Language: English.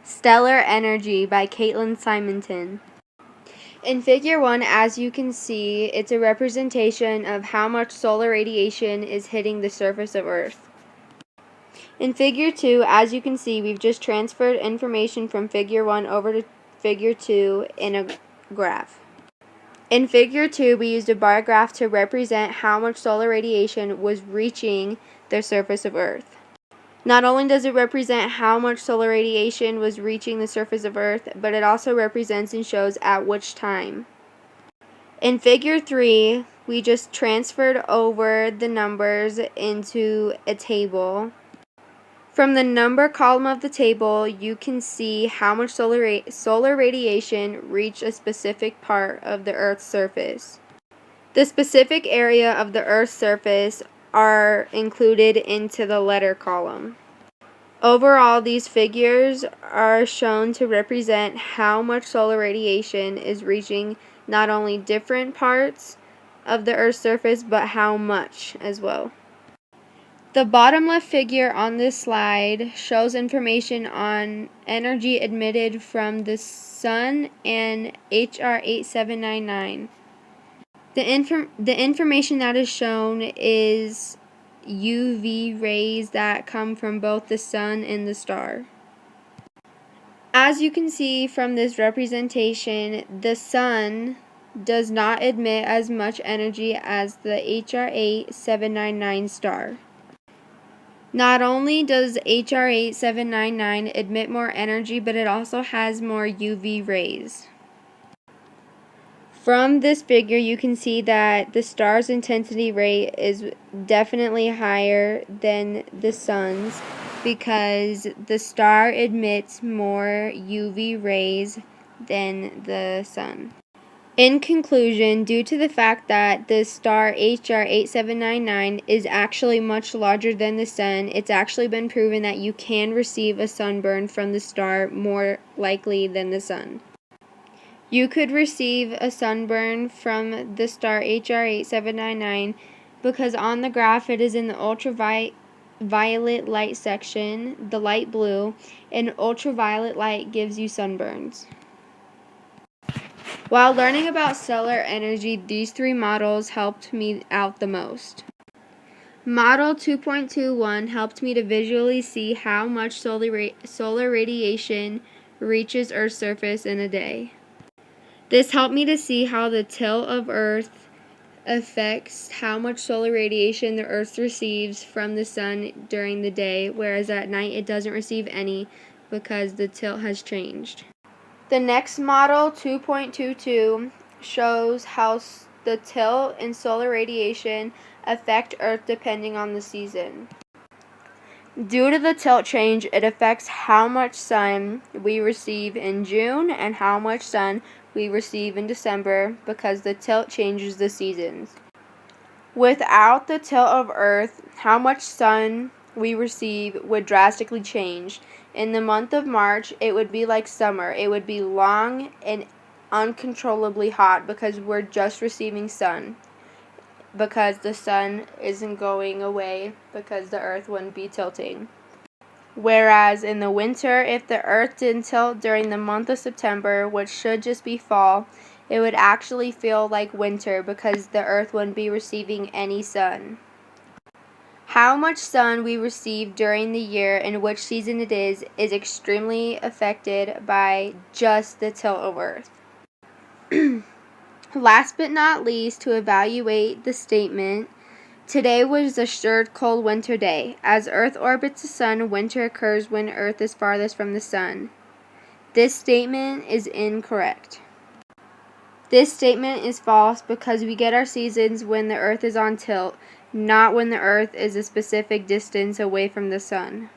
Stellar Energy by Kaitlyn Simonton. In Figure 1, as you can see, it's a representation of how much solar radiation is hitting the surface of Earth. In Figure 2, as you can see, we've just transferred information from Figure 1 over to Figure 2 in a graph. In Figure 2, we used a bar graph to represent how much solar radiation was reaching the surface of Earth. Not only does it represent how much solar radiation was reaching the surface of Earth, but it also represents and shows at which time. In Figure 3, we just transferred over the numbers into a table. From the number column of the table, you can see how much solar radiation reached a specific part of the Earth's surface. The specific area of the Earth's surface are included into the letter column. Overall, these figures are shown to represent how much solar radiation is reaching not only different parts of the Earth's surface, but how much as well. The bottom left figure on this slide shows information on energy emitted from the Sun and HR 8799. The information that is shown is UV rays that come from both the Sun and the star. As you can see from this representation, the Sun does not emit as much energy as the HR 8799 star. Not only does HR 8799 emit more energy, but it also has more UV rays. From this figure, you can see that the star's intensity rate is definitely higher than the sun's because the star emits more UV rays than the sun. In conclusion, due to the fact that the star HR 8799 is actually much larger than the sun, it's actually been proven that you can receive a sunburn from the star more likely than the sun. You could receive a sunburn from the star HR 8799 because on the graph it is in the ultraviolet light section, the light blue, and ultraviolet light gives you sunburns. While learning about stellar energy, these three models helped me out the most. Model 2.21 helped me to visually see how much solar radiation reaches Earth's surface in a day. This helped me to see how the tilt of Earth affects how much solar radiation the Earth receives from the sun during the day, whereas at night it doesn't receive any because the tilt has changed. The next model, 2.22, shows how the tilt and solar radiation affect Earth depending on the season. Due to the tilt change, it affects how much sun we receive in June and how much sun we receive in December because the tilt changes the seasons. Without the tilt of Earth, how much sun we receive would drastically change. In the month of March, it would be like summer. It would be long and uncontrollably hot because we're just receiving sun. Because the sun isn't going away because the Earth wouldn't be tilting. Whereas in the winter, if the Earth didn't tilt during the month of September, which should just be fall, it would actually feel like winter because the Earth wouldn't be receiving any sun. How much sun we receive during the year and which season it is extremely affected by just the tilt of Earth. Last but not least, to evaluate the statement, today was a short, cold winter day. As Earth orbits the sun, winter occurs when Earth is farthest from the sun. This statement is incorrect. This statement is false because we get our seasons when the Earth is on tilt, not when the Earth is a specific distance away from the sun.